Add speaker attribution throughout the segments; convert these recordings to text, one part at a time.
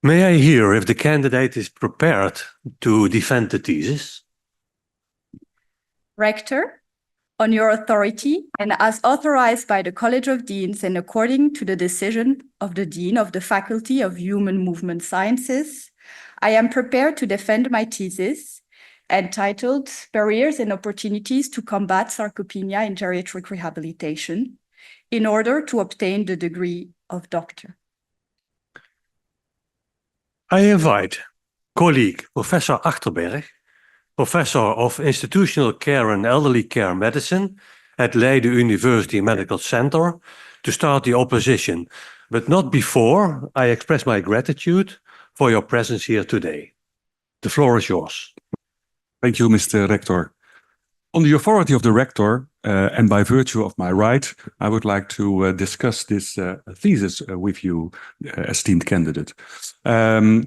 Speaker 1: May I hear if the candidate is prepared to defend the thesis?
Speaker 2: Rector, on your authority and as authorized by the College of Deans and according to the decision of the Dean of the Faculty of Human Movement Sciences, I am prepared to defend my thesis entitled Barriers and Opportunities to Combat Sarcopenia in Geriatric Rehabilitation in order to obtain the degree of doctor.
Speaker 1: I invite colleague Professor Achterberg, Professor of Institutional Care and Elderly Care Medicine at Leiden University Medical Center, to start the opposition, but not before I express my gratitude for your presence here today. The floor is yours.
Speaker 3: Thank you, Mr. Rector. On the authority of the Rector, and by virtue of my right, I would like to discuss this thesis with you, esteemed candidate. I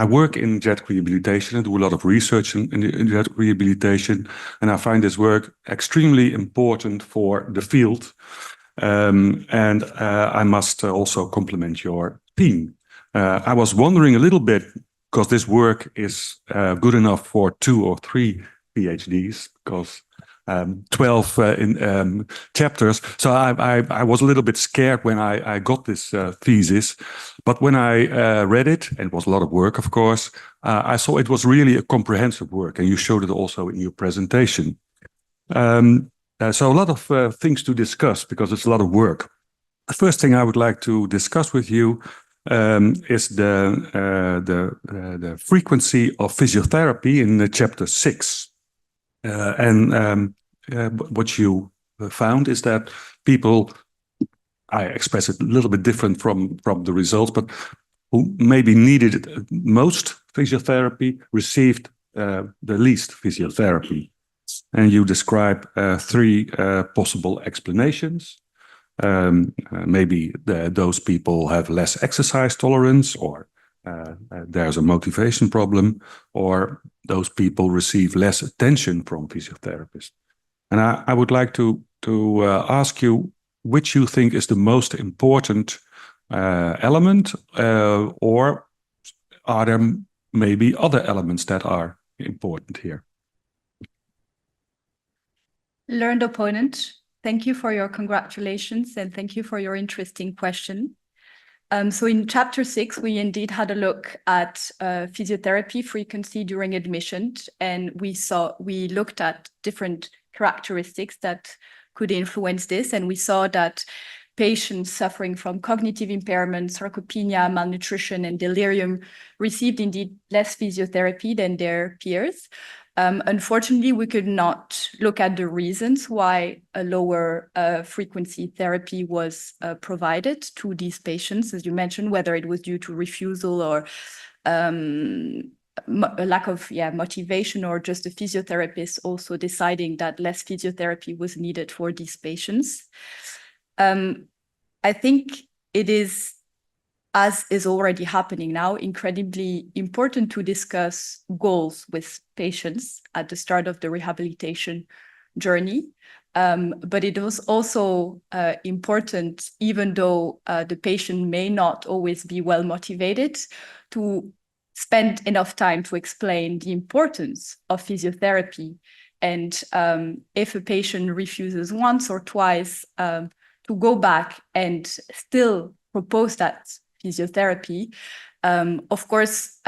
Speaker 3: work in geriatric rehabilitation and do a lot of research in geriatric rehabilitation, and I find this work extremely important for the field. I must also compliment your team. I was wondering a little bit, because this work is good enough for 2 or 3 PhDs, because 12 chapters. So I was a little bit scared when I got this thesis. But when I read it, and it was a lot of work, of course, I saw it was really a comprehensive work, and you showed it also in your presentation. So a lot of things to discuss, because it's a lot of work. The first thing I would like to discuss with you is the frequency of physiotherapy in chapter 6. What you found is that people, I express it a little bit different from the results, but who maybe needed most physiotherapy received the least physiotherapy. And you describe 3 possible explanations. Maybe those people have less exercise tolerance, or there's a motivation problem, or those people receive less attention from physiotherapists. And I would like to ask you which you think is the most important element, or are there maybe other elements that are important here?
Speaker 2: Learned opponent, thank you for your congratulations and thank you for your interesting question. So in chapter 6, we indeed had a look at physiotherapy frequency during admission, and we looked at different characteristics that could influence this, and we saw that patients suffering from cognitive impairment, sarcopenia, malnutrition, and delirium received indeed less physiotherapy than their peers. Unfortunately, we could not look at the reasons why a lower frequency therapy was provided to these patients, as you mentioned, whether it was due to refusal or a lack of motivation, or just the physiotherapist also deciding that less physiotherapy was needed for these patients. I think it is, as is already happening now, incredibly important to discuss goals with patients at the start of the rehabilitation journey. But it was also important, even though the patient may not always be well motivated, to spend enough time to explain the importance of physiotherapy. And if a patient refuses once or twice, to go back and still propose that physiotherapy. Of course,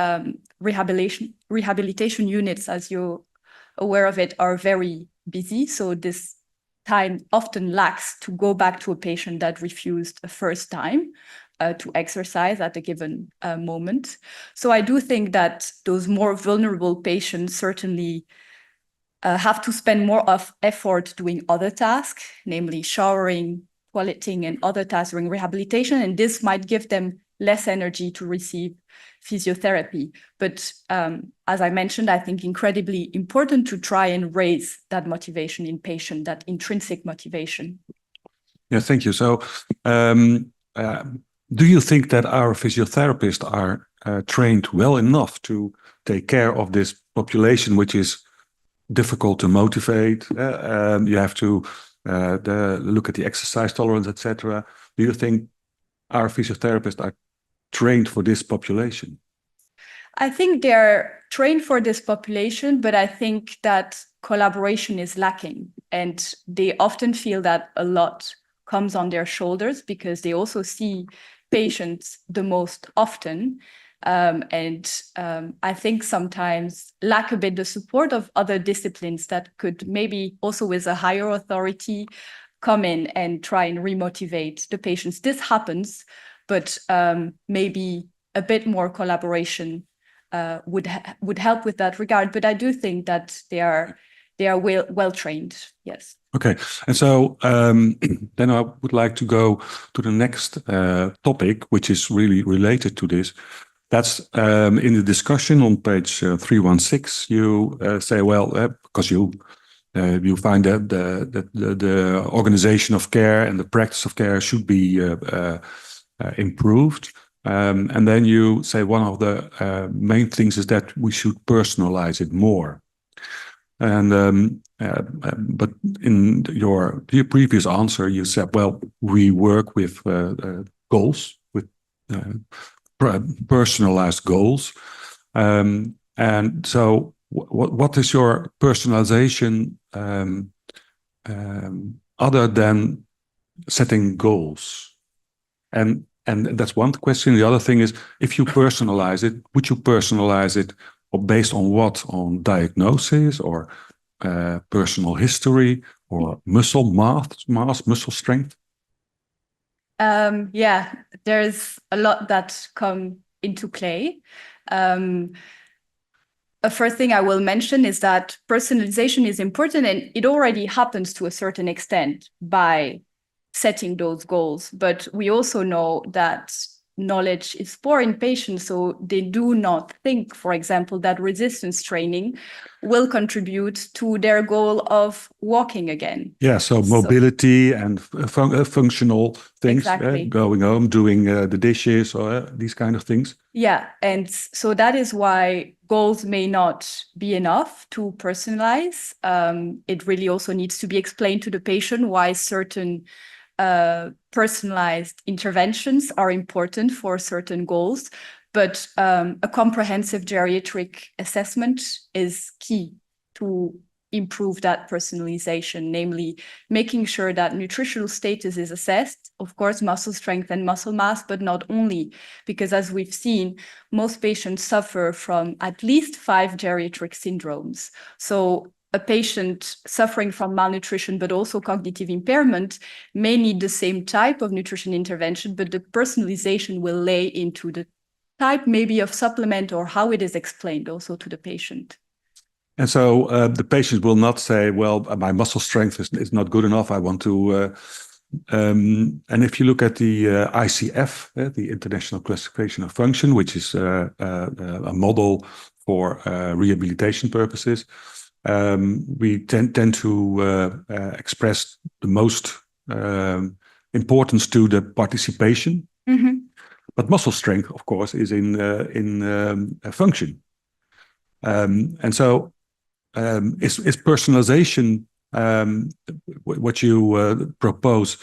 Speaker 2: rehabilitation units, as you're aware of it, are very busy. So this time often lacks to go back to a patient that refused a first time to exercise at a given moment. So I do think that those more vulnerable patients certainly have to spend more of effort doing other tasks, namely showering, toileting, and other tasks during rehabilitation, and this might give them less energy to receive physiotherapy. But as I mentioned, I think incredibly important to try and raise that motivation in patient, that intrinsic motivation.
Speaker 3: Yeah, thank you. So do you think that our physiotherapists are trained well enough to take care of this population, which is difficult to motivate? You have to look at the exercise tolerance, etc. Do you think our physiotherapists are trained for this population?
Speaker 2: I think they're trained for this population, but I think that collaboration is lacking, and they often feel that a lot comes on their shoulders because they also see patients the most often. I think sometimes lack a bit the support of other disciplines that could maybe also with a higher authority come in and try and remotivate the patients. This happens, but maybe a bit more collaboration would help with that regard. But I do think that they are well trained. Yes.
Speaker 3: Okay, and so then I would like to go to the next topic, which is really related to this. That's in the discussion on page 316. You say, well, because you find that the organization of care and the practice of care should be improved. And then you say one of the main things is that we should personalize it more. And but in your previous answer, you said, well, we work with goals, with personalized goals. And so what is your personalization other than setting goals? And that's one question. The other thing is, if you personalize it, would you personalize it based on what? On diagnosis or personal history or muscle mass, muscle strength?
Speaker 2: Yeah, there's a lot that come into play. A first thing I will mention is that personalization is important, and it already happens to a certain extent by setting those goals. But we also know that knowledge is poor in patients, so they do not think, for example, that resistance training will contribute to their goal of walking again.
Speaker 3: Yeah, so mobility and functional things,
Speaker 2: exactly.
Speaker 3: Going home, doing the dishes, or these kind of things.
Speaker 2: Yeah, and so that is why goals may not be enough to personalize. It really also needs to be explained to the patient why certain personalized interventions are important for certain goals. But a comprehensive geriatric assessment is key to improve that personalization, namely making sure that nutritional status is assessed, of course, muscle strength and muscle mass, but not only, because as we've seen, most patients suffer from at least 5 geriatric syndromes. So a patient suffering from malnutrition, but also cognitive impairment, may need the same type of nutrition intervention, but the personalization will lay into the type maybe of supplement or how it is explained also to the patient.
Speaker 3: And so the patient will not say, well, my muscle strength is not good enough. I want to... and if you look at the ICF, the International Classification of Function, which is a model for rehabilitation purposes, we tend to express the most importance to the participation.
Speaker 2: Mm-hmm.
Speaker 3: But muscle strength, of course, is in function. And so is personalization what you propose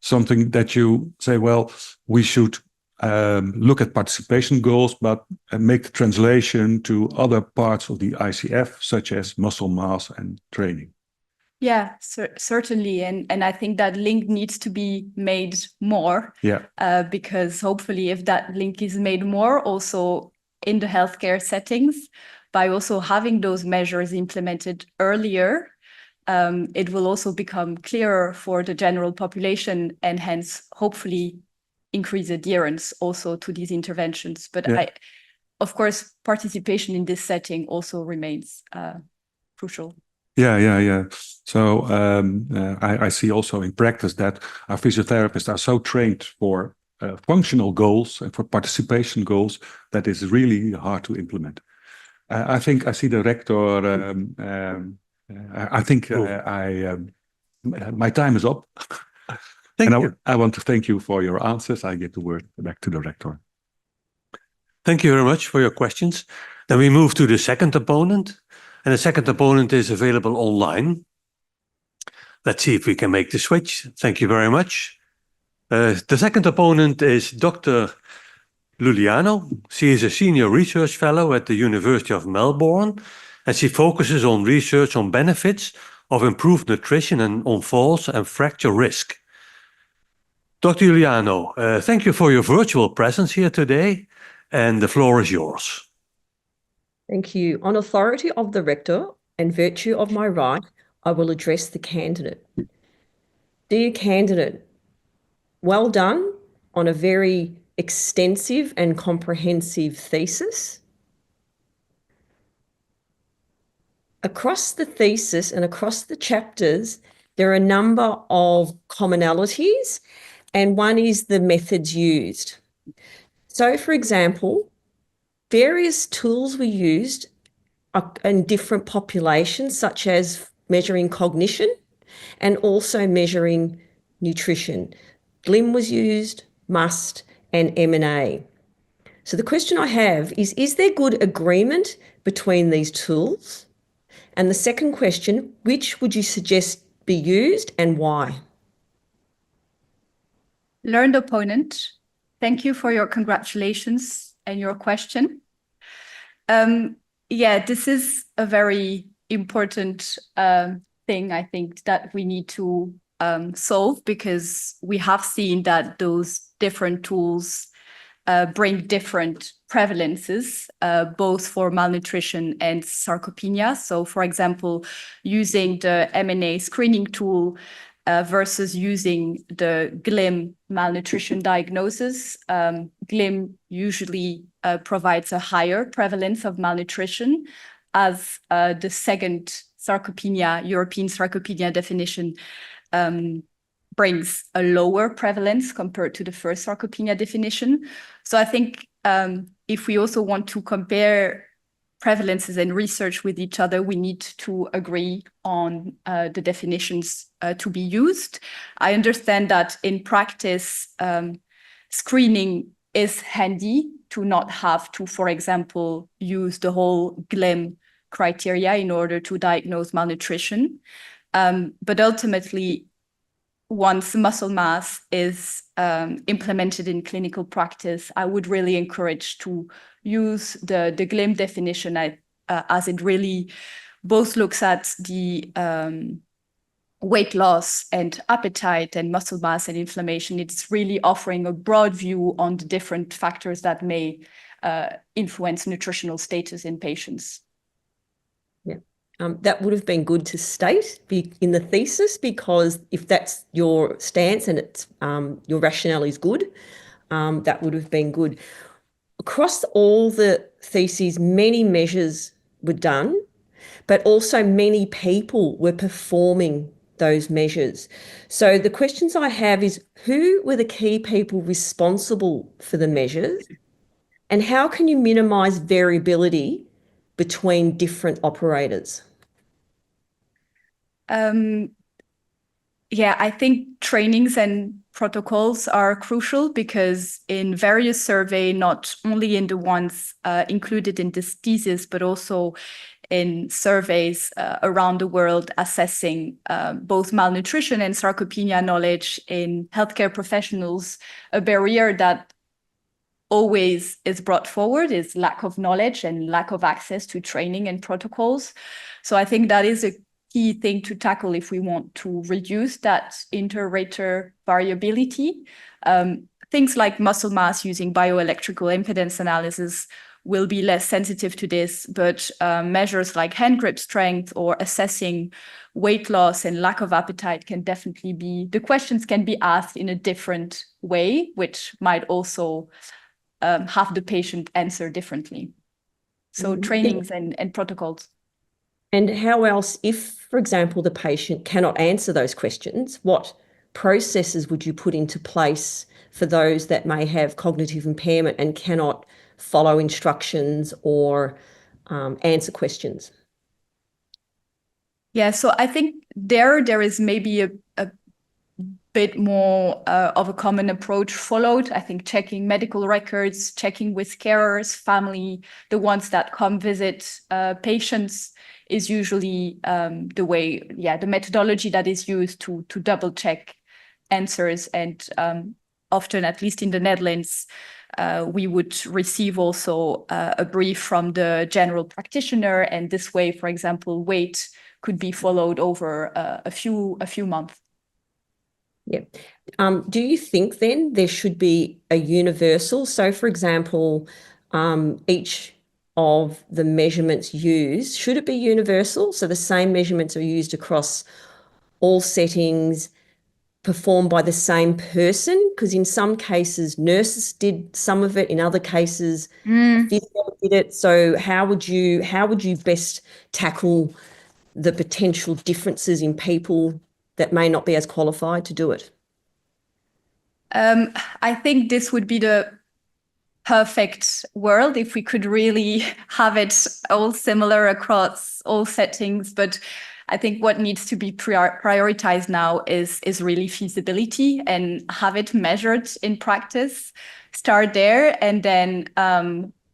Speaker 3: something that you say, well, we should look at participation goals, but make the translation to other parts of the ICF, such as muscle mass and training?
Speaker 2: Yeah, certainly. And I think that link needs to be made more.
Speaker 3: Yeah.
Speaker 2: Because hopefully if that link is made more also in the healthcare settings, by also having those measures implemented earlier, it will also become clearer for the general population and hence hopefully increase adherence also to these interventions. But yeah. Of course, participation in this setting also remains crucial.
Speaker 3: Yeah. So I see also in practice that our physiotherapists are so trained for functional goals and for participation goals that it's really hard to implement. I think I see the rector. I think my time is up.
Speaker 1: Thank you.
Speaker 3: I want to thank you for your answers. I give the word back to the rector.
Speaker 1: Thank you very much for your questions. Then we move to the second opponent. And the second opponent is available online. Let's see if we can make the switch. Thank you very much. The second opponent is Dr. Luliano. She is a senior research fellow at the University of Melbourne, and she focuses on research on benefits of improved nutrition and on falls and fracture risk. Dr. Juliano, thank you for your virtual presence here today, and the floor is yours.
Speaker 4: Thank you. On authority of the rector and virtue of my right, I will address the candidate. Dear candidate, well done on a very extensive and comprehensive thesis. Across the thesis and across the chapters, there are a number of commonalities, and one is the methods used. So, for example, various tools were used in different populations, such as measuring cognition and also measuring nutrition. GLIM was used, MUST, and M&A. So the question I have is there good agreement between these tools? And the second question, which would you suggest be used and why?
Speaker 2: Learned opponent, thank you for your congratulations and your question. Yeah, this is a very important thing, I think, that we need to solve, because we have seen that those different tools bring different prevalences, both for malnutrition and sarcopenia. So, for example, using the M&A screening tool versus using the GLIM malnutrition diagnosis. GLIM usually provides a higher prevalence of malnutrition, as the second sarcopenia, European sarcopenia definition, brings a lower prevalence compared to the first sarcopenia definition. So I think if we also want to compare prevalences and research with each other, we need to agree on the definitions to be used. I understand that in practice, screening is handy to not have to, for example, use the whole GLIM criteria in order to diagnose malnutrition. But ultimately, once muscle mass is implemented in clinical practice, I would really encourage to use the GLIM definition as it really both looks at the weight loss and appetite and muscle mass and inflammation. It's really offering a broad view on the different factors that may influence nutritional status in patients.
Speaker 4: Yeah. That would have been good to state in the thesis, because if that's your stance and it's your rationale is good, that would have been good. Across all the theses, many measures were done, but also many people were performing those measures. So the questions I have is, who were the key people responsible for the measures, and how can you minimize variability between different operators?
Speaker 2: Yeah, I think trainings and protocols are crucial, because in various surveys, not only in the ones included in this thesis, but also in surveys around the world assessing both malnutrition and sarcopenia knowledge in healthcare professionals, a barrier that always is brought forward is lack of knowledge and lack of access to training and protocols. So I think that is a key thing to tackle if we want to reduce that inter-rater variability. Things like muscle mass using bioelectrical impedance analysis will be less sensitive to this, but measures like hand grip strength or assessing weight loss and lack of appetite can definitely be, the questions can be asked in a different way, which might also have the patient answer differently. So trainings and protocols.
Speaker 4: And how else, if, for example, the patient cannot answer those questions, what processes would you put into place for those that may have cognitive impairment and cannot follow instructions or answer questions?
Speaker 2: Yeah, so I think there is maybe a bit more of a common approach followed. I think checking medical records, checking with carers, family, the ones that come visit patients is usually the way, the methodology that is used to double check answers. And often, at least in the Netherlands, we would receive also a brief from the general practitioner, and this way, for example, weight could be followed over a few months.
Speaker 4: Yeah. Do you think then there should be a universal? So, for example, each of the measurements used, should it be universal? So the same measurements are used across all settings, performed by the same person? Because in some cases, nurses did some of it. In other cases, physio did it. So how would you best tackle the potential differences in people that may not be as qualified to do it?
Speaker 2: I think this would be the perfect world if we could really have it all similar across all settings. But I think what needs to be prioritized now is really feasibility and have it measured in practice. Start there and then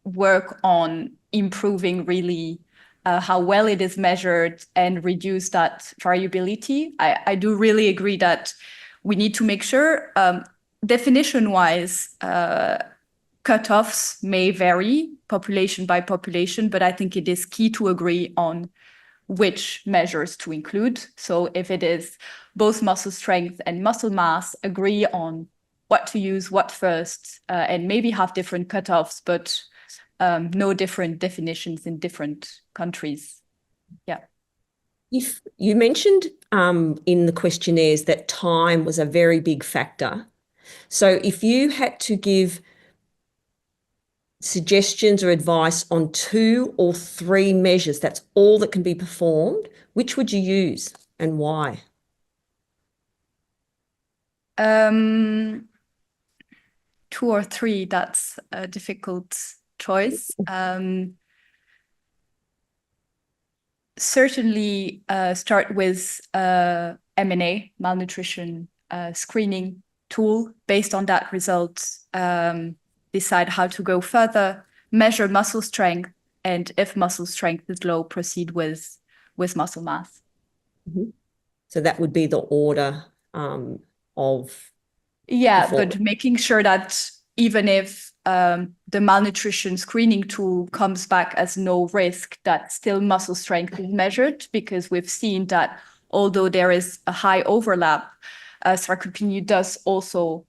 Speaker 2: work on improving really how well it is measured and reduce that variability. I do really agree that we need to make sure, definition-wise, cutoffs may vary population by population, but I think it is key to agree on which measures to include. So if it is both muscle strength and muscle mass, agree on what to use, what first, and maybe have different cutoffs, but no different definitions in different countries. Yeah.
Speaker 4: If you mentioned in the questionnaires that time was a very big factor. So if you had to give suggestions or advice on 2 or 3 measures, that's all that can be performed, which would you use and why?
Speaker 2: 2 or 3, that's a difficult choice. Certainly start with MNA, malnutrition screening tool. Based on that result, decide how to go further, measure muscle strength, and if muscle strength is low, proceed with muscle mass.
Speaker 4: Mm-hmm. So that would be the order of...
Speaker 2: Yeah, but making sure that even if the malnutrition screening tool comes back as no risk, that still muscle strength is measured, because we've seen that although there is a high overlap, sarcopenia does also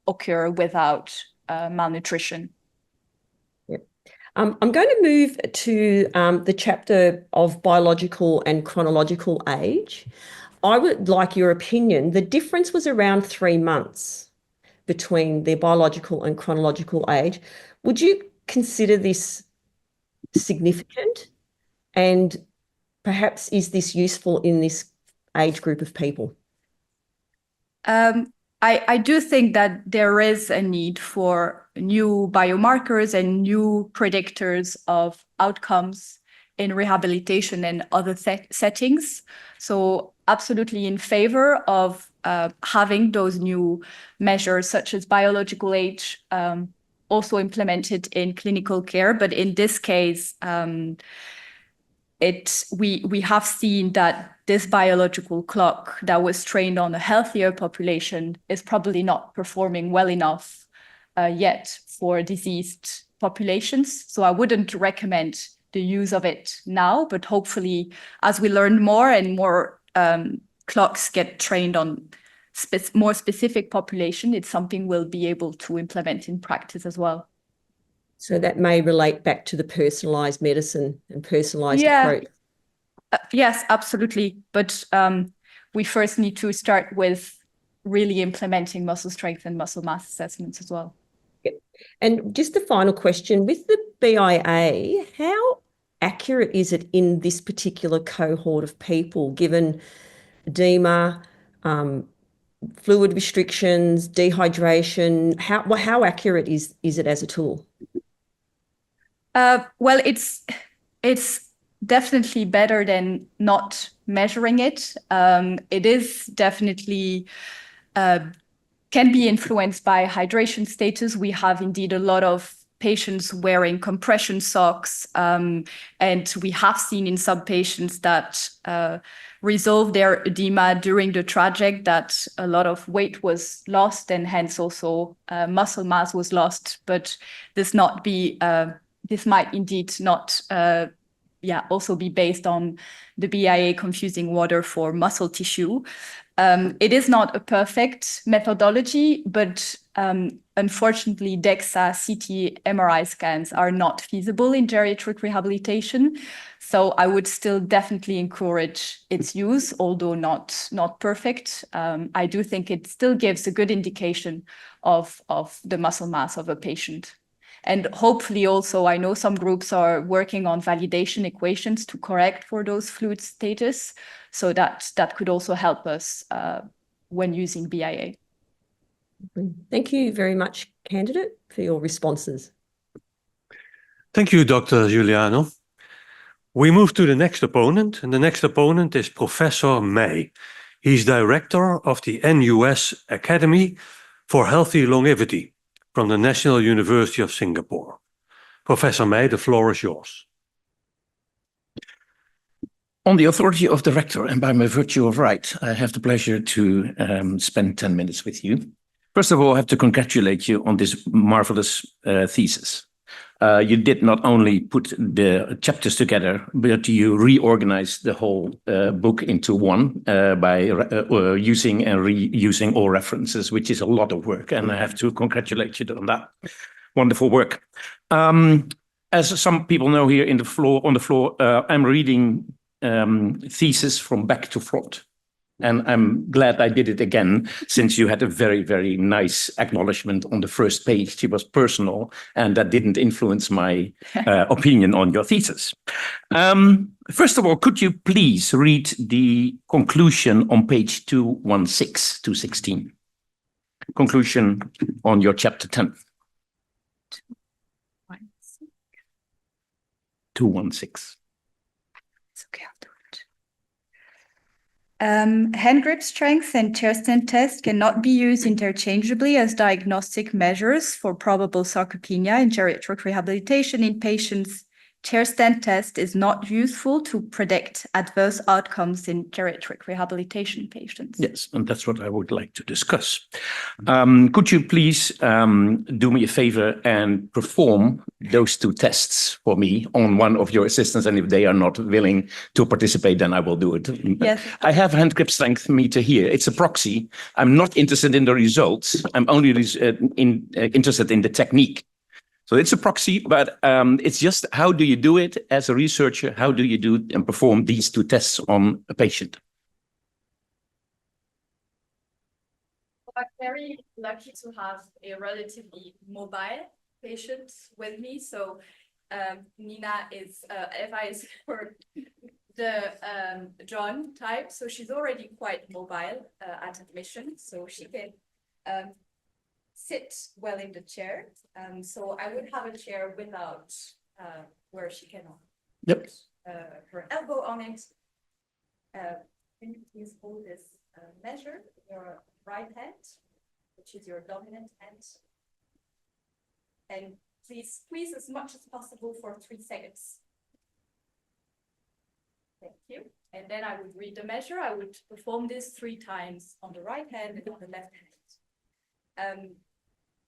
Speaker 2: occur without malnutrition.
Speaker 4: Yep. I'm going to move to the chapter of biological and chronological age. I would like your opinion. The difference was around 3 months between their biological and chronological age. Would you consider this significant? And perhaps is this useful in this age group of people?
Speaker 2: I do think that there is a need for new biomarkers and new predictors of outcomes in rehabilitation and other settings. So absolutely in favor of having those new measures, such as biological age, also implemented in clinical care. But in this case, we have seen that this biological clock that was trained on a healthier population is probably not performing well enough yet for diseased populations. So I wouldn't recommend the use of it now, but hopefully as we learn more and more clocks get trained on more specific population, it's something we'll be able to implement in practice as well.
Speaker 4: So that may relate back to the personalized medicine and personalized approach.
Speaker 2: Yes, absolutely. But we first need to start with really implementing muscle strength and muscle mass assessments as well.
Speaker 4: Yep. And just the final question, with the BIA, how accurate is it in this particular cohort of people, given edema, fluid restrictions, dehydration? How accurate is it as a tool?
Speaker 2: Well, it's definitely better than not measuring it. It is definitely can be influenced by hydration status. We have indeed a lot of patients wearing compression socks. And we have seen in some patients that resolve their edema during the traject that a lot of weight was lost and hence also muscle mass was lost. But this might indeed not also be based on the BIA confusing water for muscle tissue. It is not a perfect methodology, but unfortunately, DEXA, CT, MRI scans are not feasible in geriatric rehabilitation. So I would still definitely encourage its use, although not perfect. I do think it still gives a good indication of the muscle mass of a patient. And hopefully also, I know some groups are working on validation equations to correct for those fluid status. So that could also help us when using BIA.
Speaker 4: Thank you very much, candidate, for your responses.
Speaker 1: Thank you, Dr. Giuliano. We move to the next opponent, and the next opponent is Professor May. He's director of the NUS Academy for Healthy Longevity from the National University of Singapore. Professor May, the floor is yours.
Speaker 5: On the authority of the rector and by my virtue of right, I have the pleasure to spend 10 minutes with you. First of all, I have to congratulate you on this marvelous thesis. You did not only put the chapters together, but you reorganized the whole book into one by using and reusing all references, which is a lot of work. And I have to congratulate you on that. Wonderful work. As some people know here on the floor, I'm reading thesis from back to front. And I'm glad I did it again, since you had a very, very nice acknowledgement on the first page. It was personal, and that didn't influence my opinion on your thesis. First of all, could you please read the conclusion on page 216? Conclusion on your chapter 10. 216.
Speaker 2: It's okay, I'll do it. Hand grip strength and chair stand test cannot be used interchangeably as diagnostic measures for probable sarcopenia in geriatric rehabilitation in patients. Chair stand test is not useful to predict adverse outcomes in geriatric rehabilitation patients.
Speaker 5: Yes, and that's what I would like to discuss. Could you please do me a favor and perform those two tests for me on one of your assistants? And if they are not willing to participate, then I will do it.
Speaker 2: Yes.
Speaker 5: I have hand grip strength meter here. It's a proxy. I'm not interested in the results. I'm only interested in the technique. So it's a proxy, but it's just how do you do it as a researcher? How do you do and perform these two tests on a patient?
Speaker 2: I'm very lucky to have a relatively mobile patient with me. So Nina is, Eva is for the John type. So she's already quite mobile at admission. So she can sit well in the chair. So I would have a chair without where she can put her elbow on it. Can you please hold this measure with your right hand, which is your dominant hand. And please squeeze as much as possible for 3 seconds. Thank you. And then I would read the measure. I would perform this 3 times on the right hand and on the left hand.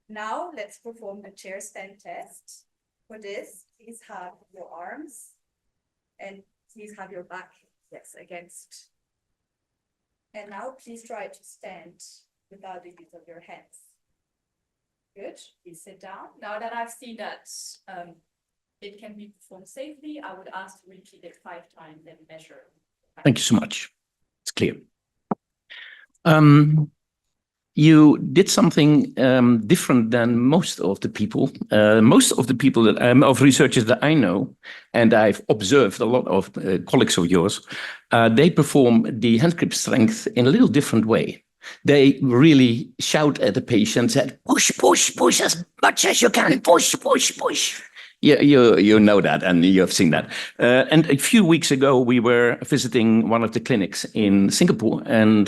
Speaker 2: Now let's perform the chair stand test. For this, please have your arms and please have your back, yes, against. And now please try to stand without the use of your hands. Good, please sit down. Now that I've seen that it can be performed safely, I would ask to repeat it 5 times and measure.
Speaker 5: Thank you so much. It's clear. You did something different than most of the people. Most of the people that of researchers that I know, and I've observed a lot of colleagues of yours, they perform the hand grip strength in a little different way. They really shout at the patient, said, push, push, push as much as you can, push, push, push. You know that, and you have seen that. And a few weeks ago, we were visiting one of the clinics in Singapore, and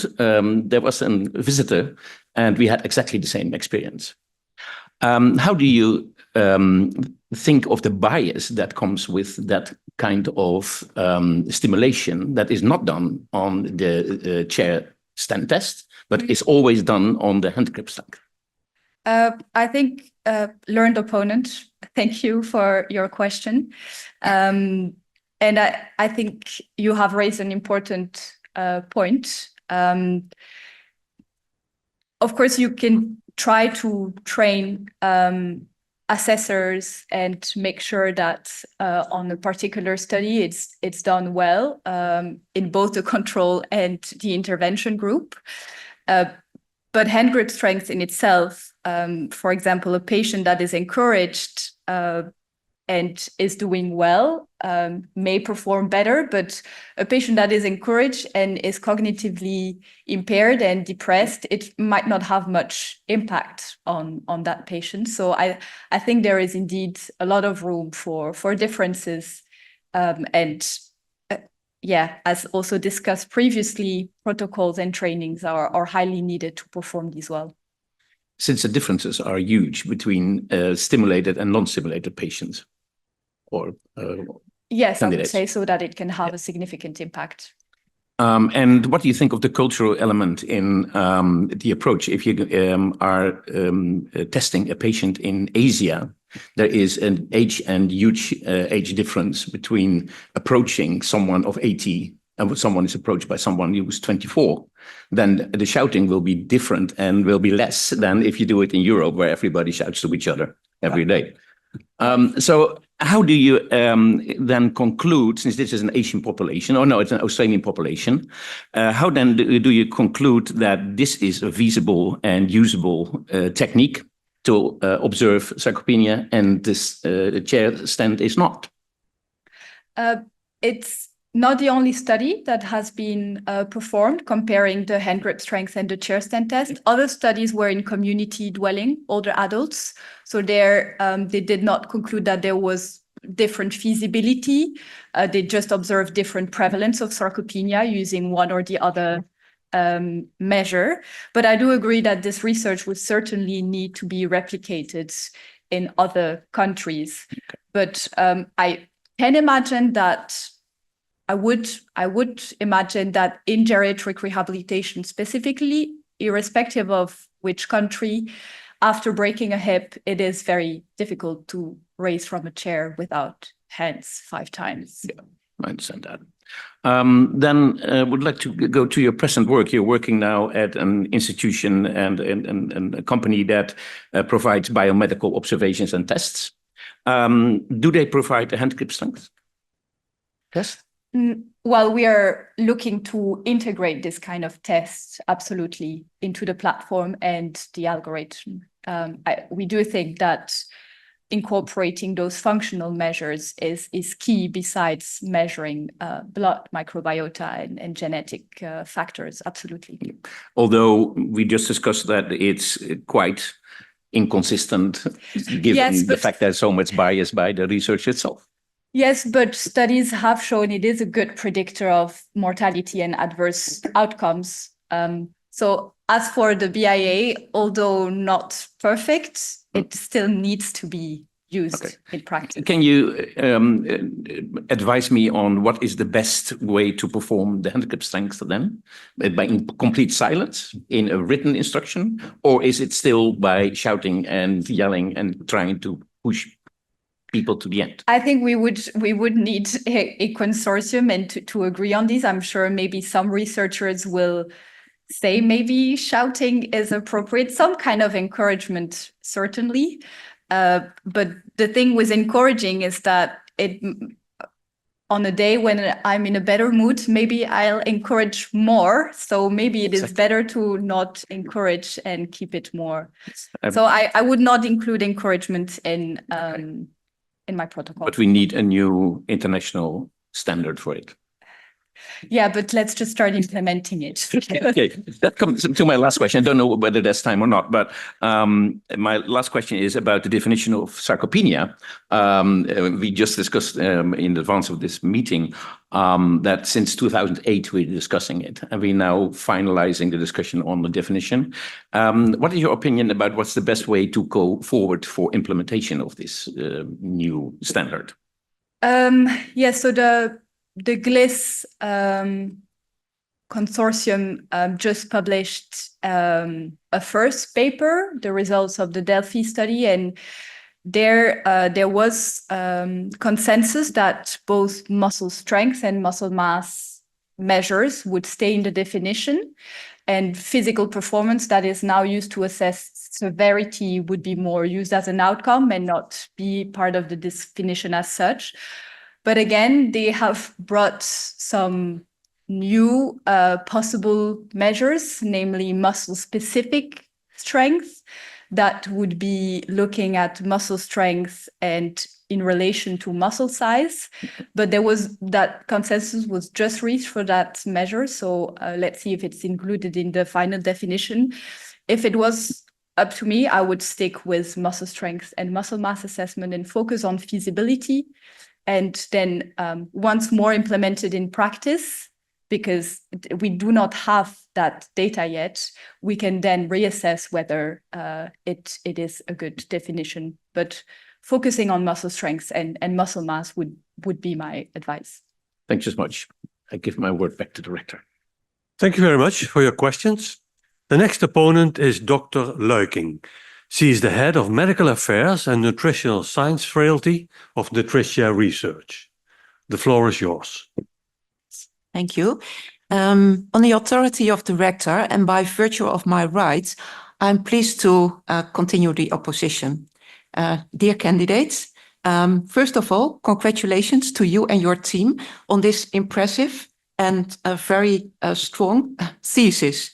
Speaker 5: there was a visitor, and we had exactly the same experience. How do you think of the bias that comes with that kind of stimulation that is not done on the chair stand test, but is always done on the hand grip strength?
Speaker 2: I think learned opponent, thank you for your question. And I think you have raised an important point. Of course, you can try to train assessors and make sure that on a particular study it's done well in both the control and the intervention group. But hand grip strength in itself, for example, a patient that is encouraged and is doing well may perform better, but a patient that is encouraged and is cognitively impaired and depressed, it might not have much impact on that patient. So I think there is indeed a lot of room for differences. Yeah, as also discussed previously, protocols and trainings are highly needed to perform these well.
Speaker 5: Since the differences are huge between stimulated and non-stimulated patients, or
Speaker 2: yes, candidates. I would say so that it can have a significant impact.
Speaker 5: And what do you think of the cultural element in the approach? If you are testing a patient in Asia, there is an age and huge age difference between approaching someone of 80 and someone is approached by someone who's 24. Then the shouting will be different and will be less than if you do it in Europe, where everybody shouts to each other every day. So how do you then conclude, since this is an Asian population, or no, it's an Australian population, how then do you conclude that this is a feasible and usable technique to observe sarcopenia and this chair stand is not?
Speaker 2: It's not the only study that has been performed comparing the hand grip strength and the chair stand test. Other studies were in community dwelling, older adults. So there, they did not conclude that there was different feasibility. They just observed different prevalence of sarcopenia using one or the other measure. But I do agree that this research would certainly need to be replicated in other countries. Okay. But I can imagine that I would imagine that in geriatric rehabilitation specifically, irrespective of which country, after breaking a hip, it is very difficult to raise from a chair without hands 5 times.
Speaker 5: Yeah, I understand that. Then would like to go to your present work. You're working now at an institution and a company that provides biomedical observations and tests. Do they provide a hand grip strength test?
Speaker 2: Well, we are looking to integrate this kind of tests absolutely into the platform and the algorithm. We do think that incorporating those functional measures is key besides measuring blood microbiota and genetic factors, absolutely.
Speaker 5: Although we just discussed that it's quite inconsistent given the fact there's so much bias by the research itself.
Speaker 2: Yes, but studies have shown it is a good predictor of mortality and adverse outcomes. So as for the BIA, although not perfect, it still needs to be used in practice.
Speaker 5: Can you advise me on what is the best way to perform the hand grip strength then? By complete silence in a written instruction? Or is it still by shouting and yelling and trying to push people to the end?
Speaker 2: I think we would need a consortium and to agree on these. I'm sure maybe some researchers will say maybe shouting is appropriate, some kind of encouragement, certainly. But the thing with encouraging is that on a day when I'm in a better mood, maybe I'll encourage more. So maybe it is better to not encourage and keep it more. So I would not include encouragement in my protocol.
Speaker 5: But we need a new international standard for it.
Speaker 2: Yeah, but let's just start implementing it.
Speaker 5: Okay, that comes to my last question. I don't know whether there's time or not, but my last question is about the definition of sarcopenia. We just discussed in advance of this meeting that since 2008 we're discussing it, and we're now finalizing the discussion on the definition. What is your opinion about what's the best way to go forward for implementation of this new standard?
Speaker 2: Yeah, so the GLIS consortium just published a first paper, the results of the Delphi study, and there was consensus that both muscle strength and muscle mass measures would stay in the definition, and physical performance that is now used to assess severity would be more used as an outcome and not be part of the definition as such. But again, they have brought some new possible measures, namely muscle-specific strength, that would be looking at muscle strength and in relation to muscle size. But that consensus was just reached for that measure. So let's see if it's included in the final definition. If it was up to me, I would stick with muscle strength and muscle mass assessment and focus on feasibility. And then once more implemented in practice, because we do not have that data yet, we can then reassess whether it is a good definition. But focusing on muscle strength and muscle mass would be my advice.
Speaker 5: Thanks so much. I give my word back to the rector.
Speaker 1: Thank you very much for your questions. The next opponent is Dr. Luiking. She is the head of Medical Affairs and Nutritional Science Frailty of Nutritia Research. The floor is yours.
Speaker 6: Thank you. On the authority of the rector and by virtue of my rights, I'm pleased to continue the opposition. Dear candidates, first of all, congratulations to you and your team on this impressive and very strong thesis.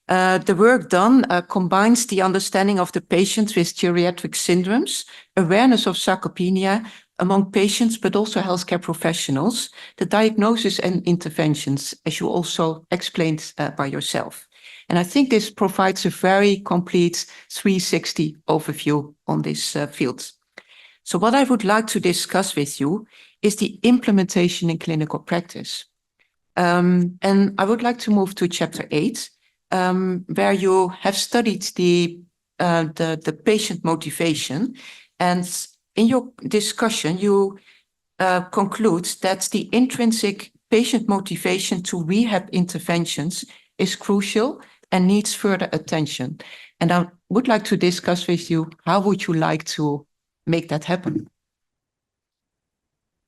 Speaker 6: The work done combines the understanding of the patients with geriatric syndromes, awareness of sarcopenia among patients, but also healthcare professionals, the diagnosis and interventions, as you also explained by yourself. And I think this provides a very complete 360 overview on this field. So what I would like to discuss with you is the implementation in clinical practice. And I would like to move to chapter 8, where you have studied the patient motivation. And in your discussion, you conclude that the intrinsic patient motivation to rehab interventions is crucial and needs further attention. And I would like to discuss with you, how would you like to make that happen?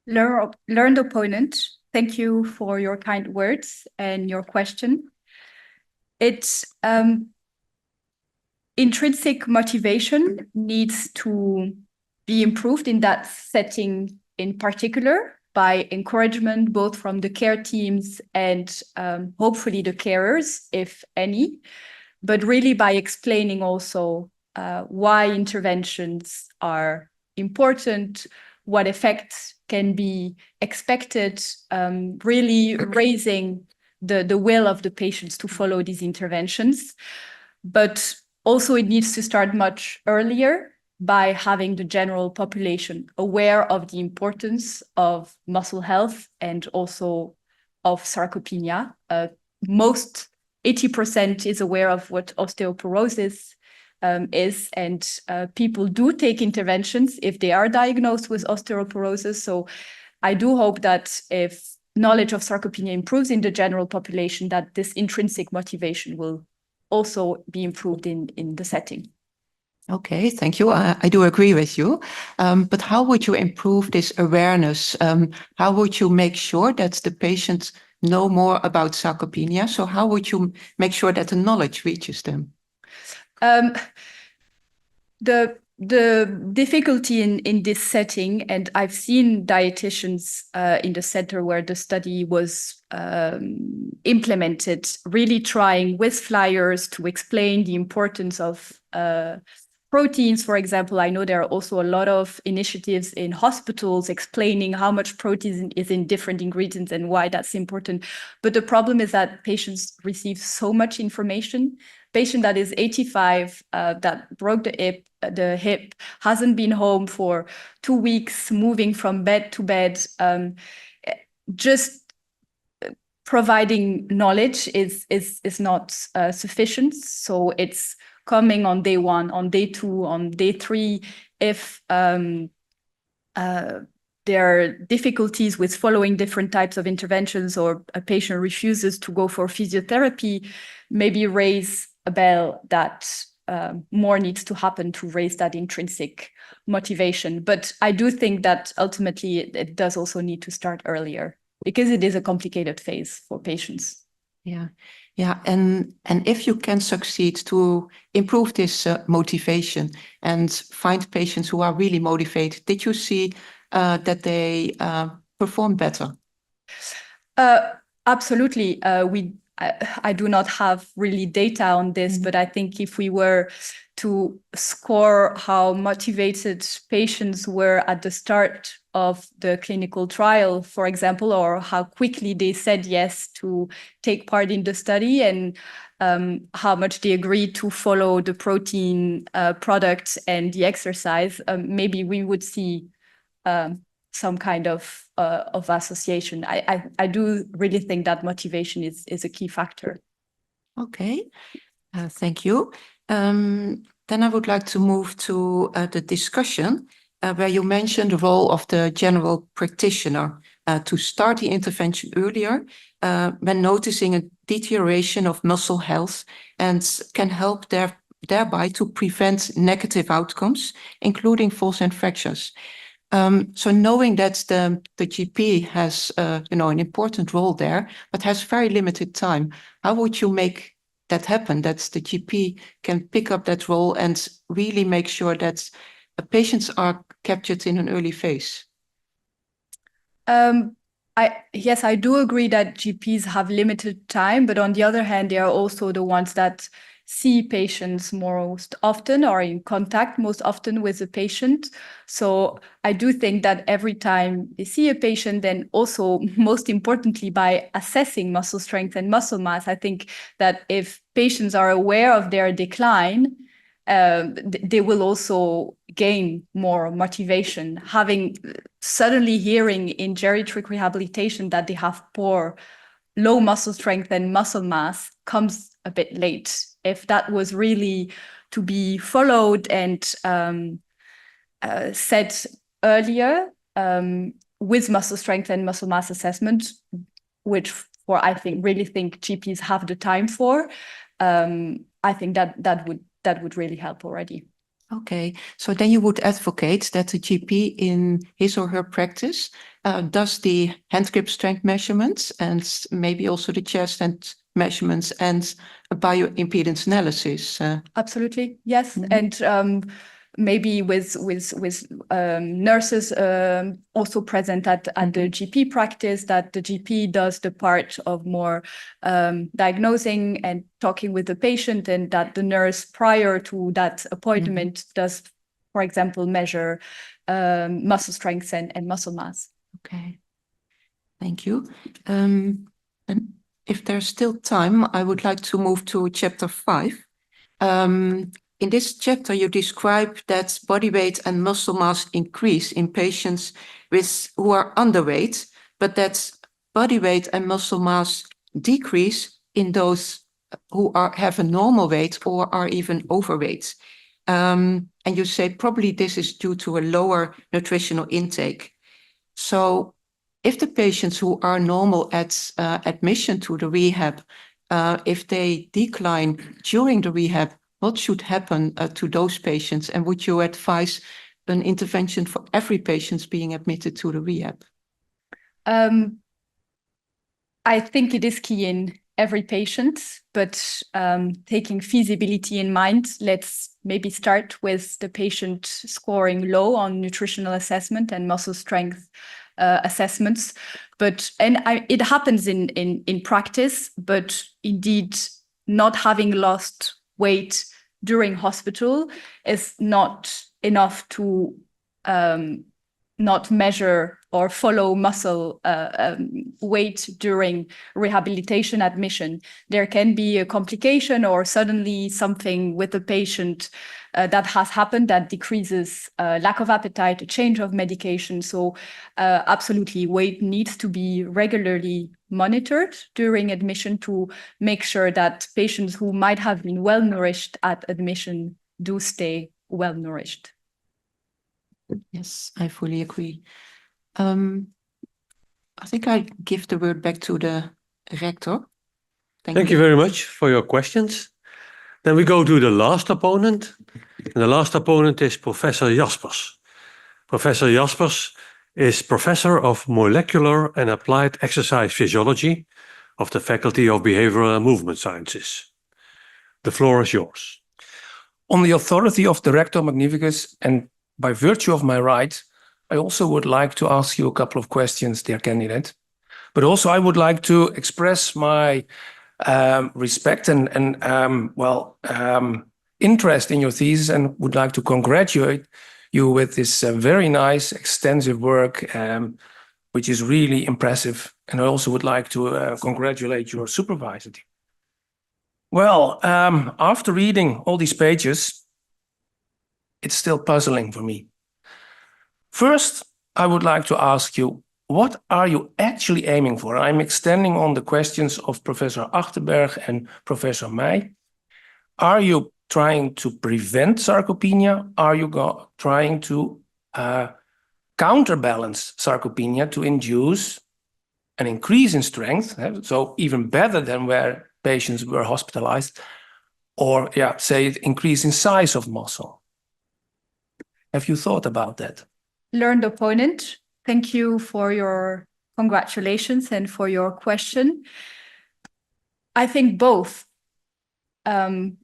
Speaker 2: Learned opponent, thank you for your kind words and your question. It's intrinsic motivation needs to be improved in that setting in particular by encouragement both from the care teams and hopefully the carers, if any, but really by explaining also why interventions are important, what effects can be expected, really raising the will of the patients to follow these interventions. But also it needs to start much earlier by having the general population aware of the importance of muscle health and also of sarcopenia. Most 80% is aware of what osteoporosis is, and people do take interventions if they are diagnosed with osteoporosis. So I do hope that if knowledge of sarcopenia improves in the general population, that this intrinsic motivation will also be improved in the setting.
Speaker 6: Okay, thank you. I do agree with you. But how would you improve this awareness? How would you make sure that the patients know more about sarcopenia? So how would you make sure that the knowledge reaches them?
Speaker 2: The difficulty in this setting, and I've seen dietitians in the center where the study was implemented, really trying with flyers to explain the importance of proteins, for example, I know there are also a lot of initiatives in hospitals explaining how much protein is in different ingredients and why that's important. But the problem is that patients receive so much information. Patient that is 85, that broke the hip, hasn't been home for 2 weeks, moving from bed to bed. Just providing knowledge is not sufficient. So it's coming on day 1, on day 2, on day 3. If there are difficulties with following different types of interventions, or a patient refuses to go for physiotherapy, maybe raise a bell that more needs to happen to raise that intrinsic motivation. But I do think that ultimately it does also need to start earlier, because it is a complicated phase for patients.
Speaker 6: Yeah, yeah, and if you can succeed to improve this motivation and find patients who are really motivated, did you see that they perform better?
Speaker 2: Absolutely. I do not have really data on this, but I think if we were to score how motivated patients were at the start of the clinical trial, for example, or how quickly they said yes to take part in the study, and how much they agreed to follow the protein product and the exercise, maybe we would see some kind of association. I do really think that motivation is a key factor.
Speaker 6: Okay, thank you. Then I would like to move to the discussion where you mentioned the role of the general practitioner to start the intervention earlier when noticing a deterioration of muscle health, and can help thereby to prevent negative outcomes, including false and fractures. So knowing that the GP has an important role there, but has very limited time, how would you make that happen, that the GP can pick up that role and really make sure that patients are captured in an early phase?
Speaker 2: Yes, I do agree that GPs have limited time, but on the other hand, they are also the ones that see patients most often, or in contact most often with the patient. So I do think that every time they see a patient, then also most importantly by assessing muscle strength and muscle mass, I think that if patients are aware of their decline, they will also gain more motivation. Suddenly hearing in geriatric rehabilitation that they have poor, low muscle strength and muscle mass comes a bit late. If that was really to be followed and said earlier with muscle strength and muscle mass assessment, which I really think GPs have the time for, I think that would really help already.
Speaker 6: Okay, so then you would advocate that the GP in his or her practice does the hand grip strength measurements, and maybe also the chest and measurements and a bioimpedance analysis.
Speaker 2: Absolutely, yes. And maybe with nurses also present at the GP practice, that the GP does the part of more diagnosing and talking with the patient, and that the nurse prior to that appointment does, for example, measure muscle strength and muscle mass.
Speaker 6: Okay, thank you. And if there's still time, I would like to move to chapter 5. In this chapter, you describe that body weight and muscle mass increase in patients who are underweight, but that body weight and muscle mass decrease in those who have a normal weight or are even overweight. And you say probably this is due to a lower nutritional intake. So if the patients who are normal at admission to the rehab, if they decline during the rehab, what should happen to those patients? And would you advise an intervention for every patient being admitted to the rehab?
Speaker 2: I think it is key in every patient, but taking feasibility in mind, let's maybe start with the patient scoring low on nutritional assessment and muscle strength assessments. It happens in practice, but indeed not having lost weight during hospital is not enough to not measure or follow muscle weight during rehabilitation admission. There can be a complication or suddenly something with the patient that has happened that decreases lack of appetite, a change of medication. So absolutely, weight needs to be regularly monitored during admission to make sure that patients who might have been well nourished at admission do stay well nourished.
Speaker 6: Yes, I fully agree. I think I give the word back to the rector.
Speaker 1: Thank you very much for your questions. Then we go to the last opponent. And the last opponent is Professor Jaspers. Professor Jaspers is Professor of Molecular and Applied Exercise Physiology of the Faculty of Behavioral and Movement Sciences. The floor is yours.
Speaker 7: On the authority of the Rector Magnificus and by virtue of my right, I also would like to ask you a couple of questions, dear candidate. But also I would like to express my respect and interest in your thesis and would like to congratulate you with this very nice, extensive work, which is really impressive. And I also would like to congratulate your supervisor. Well, after reading all these pages, it's still puzzling for me. First, I would like to ask you, what are you actually aiming for? I'm extending on the questions of Professor Achterberg and Professor Meij. Are you trying to prevent sarcopenia? Are you trying to counterbalance sarcopenia to induce an increase in strength, so even better than where patients were hospitalized, or say increase in size of muscle? Have you thought about that?
Speaker 2: Learned opponent, thank you for your congratulations and for your question. I think both.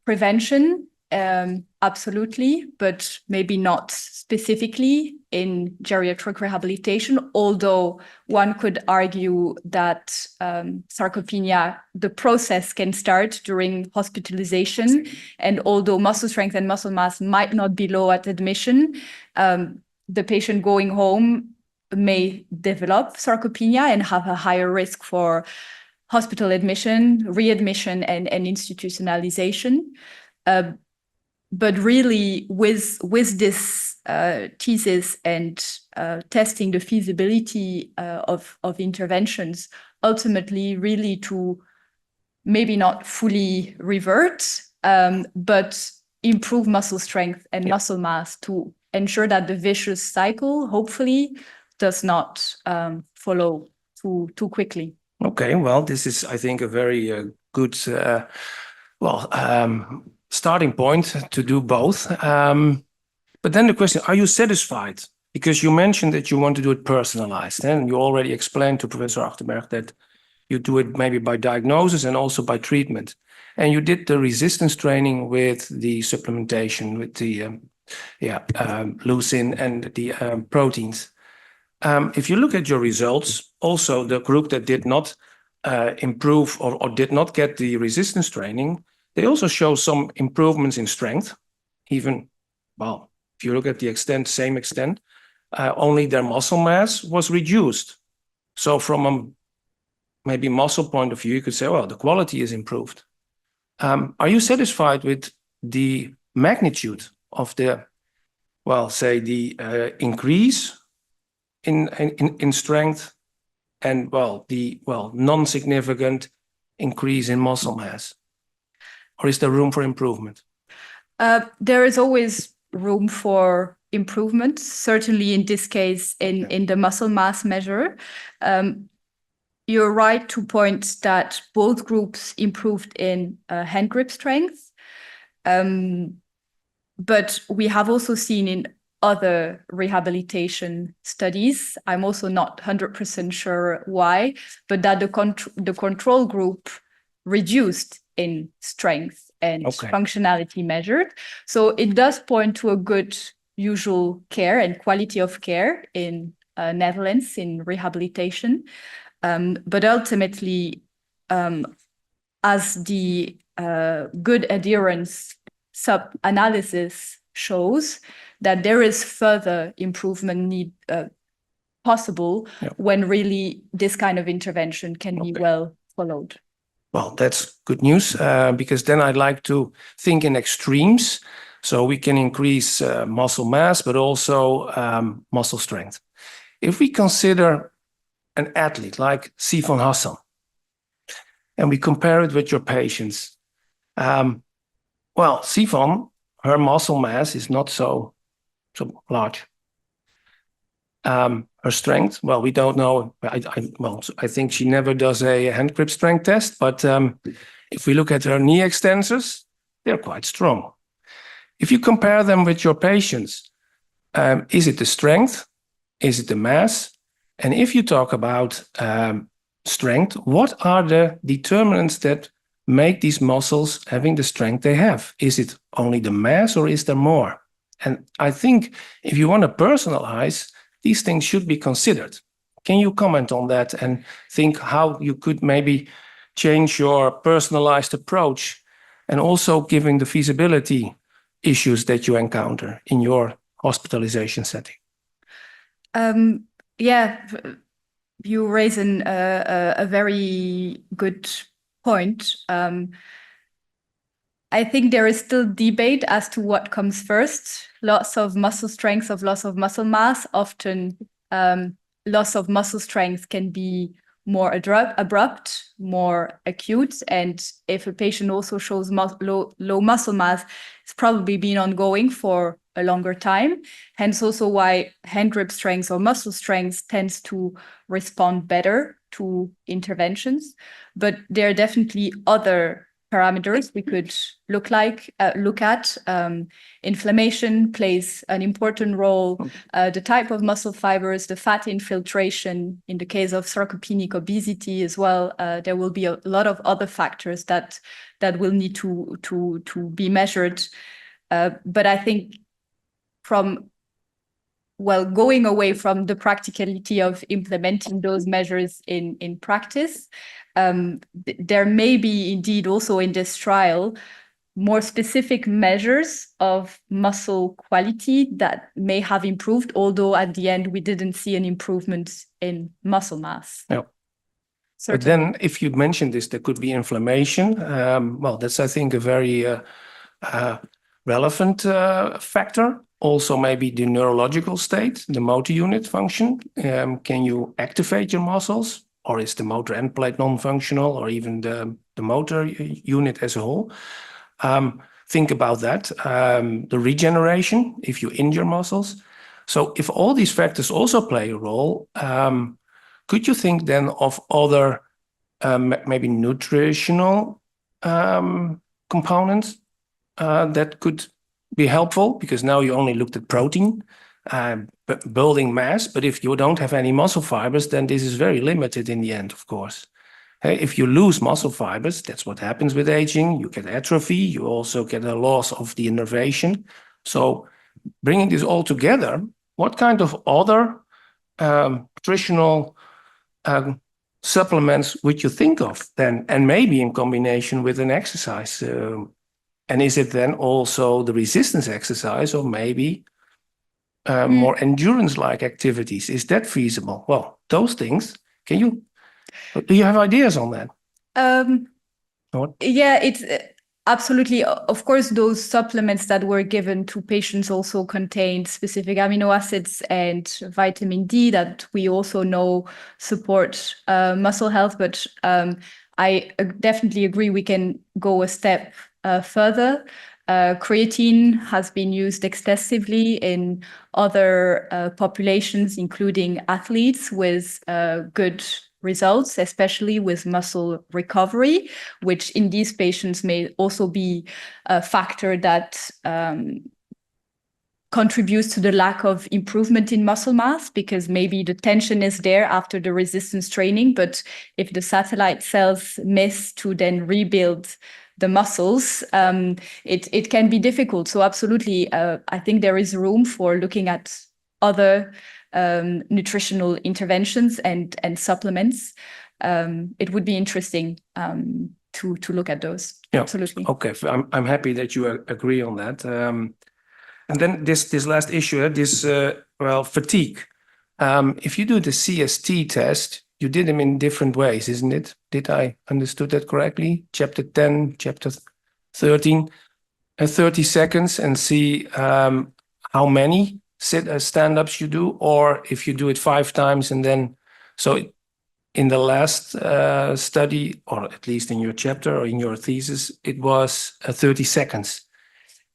Speaker 2: Prevention, absolutely, but maybe not specifically in geriatric rehabilitation, although one could argue that sarcopenia, the process can start during hospitalization, and although muscle strength and muscle mass might not be low at admission, the patient going home may develop sarcopenia and have a higher risk for hospital admission, readmission, and institutionalization. But really, with this thesis and testing the feasibility of interventions, ultimately really to maybe not fully revert, but improve muscle strength and muscle mass to ensure that the vicious cycle, hopefully, does not follow too quickly.
Speaker 7: Okay, well, this is, I think, a very good starting point to do both. But then the question, are you satisfied? Because you mentioned that you want to do it personalized, and you already explained to Professor Achterberg that you do it maybe by diagnosis and also by treatment. And you did the resistance training with the supplementation, with the leucine and the proteins. If you look at your results, also the group that did not improve or did not get the resistance training, they also show some improvements in strength. Even, well, if you look at the same extent, only their muscle mass was reduced. So from a maybe muscle point of view, you could say, well, the quality is improved. Are you satisfied with the magnitude of the, increase in strength and the non-significant increase in muscle mass? Or is there room for improvement?
Speaker 2: There is always room for improvement, certainly in this case in the muscle mass measure. You're right to point that both groups improved in hand grip strength. But we have also seen in other rehabilitation studies, I'm also not 100% sure why, but that the control group reduced in strength and functionality measured. So it does point to a good usual care and quality of care in Netherlands in rehabilitation. But ultimately, as the good adherence sub-analysis shows that there is further improvement possible when really this kind of intervention can be well followed.
Speaker 7: Well, that's good news, because then I'd like to think in extremes. So we can increase muscle mass, but also muscle strength. If we consider an athlete like Sifan Hassan, and we compare it with your patients, well, Sifan, her muscle mass is not so large. Her strength, well, we don't know. I think she never does a hand grip strength test, but if we look at her knee extensors, they're quite strong. If you compare them with your patients, is it the strength? Is it the mass? And if you talk about strength, what are the determinants that make these muscles having the strength they have? Is it only the mass or is there more? And I think if you want to personalize, these things should be considered. Can you comment on that and think how you could maybe change your personalized approach and also giving the feasibility issues that you encounter in your hospitalization setting?
Speaker 2: Yeah, you raise a very good point. I think there is still debate as to what comes first. Loss of muscle strength of loss of muscle mass. Often loss of muscle strength can be more abrupt, more acute. And if a patient also shows low muscle mass, it's probably been ongoing for a longer time. Hence also why hand grip strength or muscle strength tends to respond better to interventions. But there are definitely other parameters we could look at. Inflammation plays an important role. The type of muscle fibers, the fat infiltration. In the case of sarcopenic obesity as well, there will be a lot of other factors that will need to be measured. But I think going away from the practicality of implementing those measures in practice, there may be indeed also in this trial more specific measures of muscle quality that may have improved, although at the end we didn't see an improvement in muscle mass.
Speaker 7: Yeah.
Speaker 2: Certainly.
Speaker 7: But then if you mentioned this, there could be inflammation. Well, that's, I think, a very relevant factor. Also, maybe the neurological state, the motor unit function. Can you activate your muscles? Or is the motor end plate non-functional, or even the motor unit as a whole? Think about that. The regeneration, if you injure muscles. So if all these factors also play a role, could you think then of other maybe nutritional components that could be helpful? Because now you only looked at protein, building mass, but if you don't have any muscle fibers, then this is very limited in the end, of course. Hey, if you lose muscle fibers, that's what happens with aging. You get atrophy, you also get a loss of the innervation. So bringing this all together, what kind of other nutritional supplements would you think of then, and maybe in combination with an exercise? And is it then also the resistance exercise, or maybe more endurance-like activities? Is that feasible? Well, those things, do you have ideas on that?
Speaker 2: Yeah, it's absolutely. Of course, those supplements that were given to patients also contained specific amino acids and vitamin D that we also know support muscle health. But I definitely agree we can go a step further. Creatine has been used extensively in other populations, including athletes, with good results, especially with muscle recovery, which in these patients may also be a factor that contributes to the lack of improvement in muscle mass, because maybe the tension is there after the resistance training, but if the satellite cells miss to then rebuild the muscles, it can be difficult. So absolutely, I think there is room for looking at other nutritional interventions and supplements. It would be interesting to look at those.
Speaker 7: Yeah.
Speaker 2: Absolutely.
Speaker 7: Okay, I'm happy that you agree on that. And then this last issue, fatigue. If you do the CST test, you did them in different ways, isn't it? Did I understood that correctly? Chapter 10, chapter 13, 30 seconds, and see how many stand-ups you do, or if you do it 5 times and then in the last study, or at least in your chapter or in your thesis, it was 30 seconds.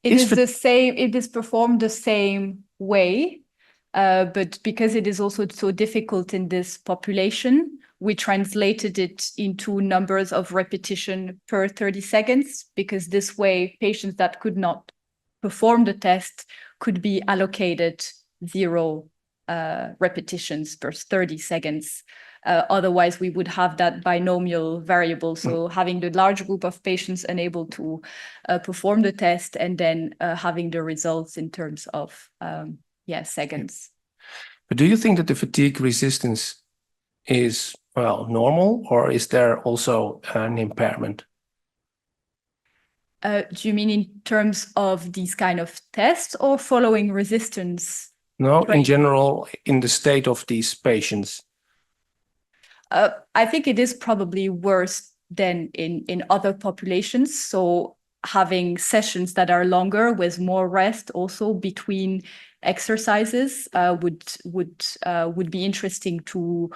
Speaker 2: It is the same. It is performed the same way, but because it is also so difficult in this population, we translated it into numbers of repetition per 30 seconds, because this way patients that could not perform the test could be allocated 0 repetitions per 30 seconds. Otherwise, we would have that binomial variable. So having the large group of patients unable to perform the test, and then having the results in terms of seconds.
Speaker 7: But do you think that the fatigue resistance is, normal, or is there also an impairment?
Speaker 2: Do you mean in terms of these kind of tests, or following resistance?
Speaker 7: No, in general, in the state of these patients.
Speaker 2: I think it is probably worse than in other populations. So having sessions that are longer with more rest also between exercises would be interesting to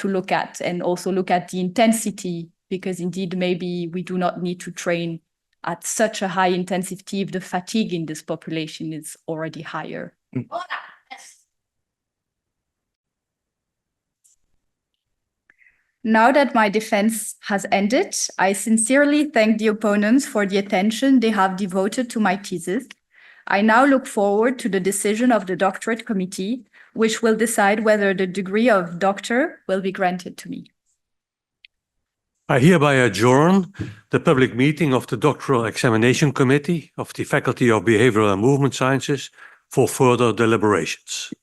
Speaker 2: look at, and also look at the intensity, because indeed maybe we do not need to train at such a high intensity if the fatigue in this population is already higher. Now that my defense has ended, I sincerely thank the opponents for the attention they have devoted to my thesis. I now look forward to the decision of the doctorate committee, which will decide whether the degree of doctor will be granted to me.
Speaker 1: I hereby adjourn the public meeting of the Doctoral Examination Committee of the Faculty of Behavioral and Movement Sciences for further deliberations.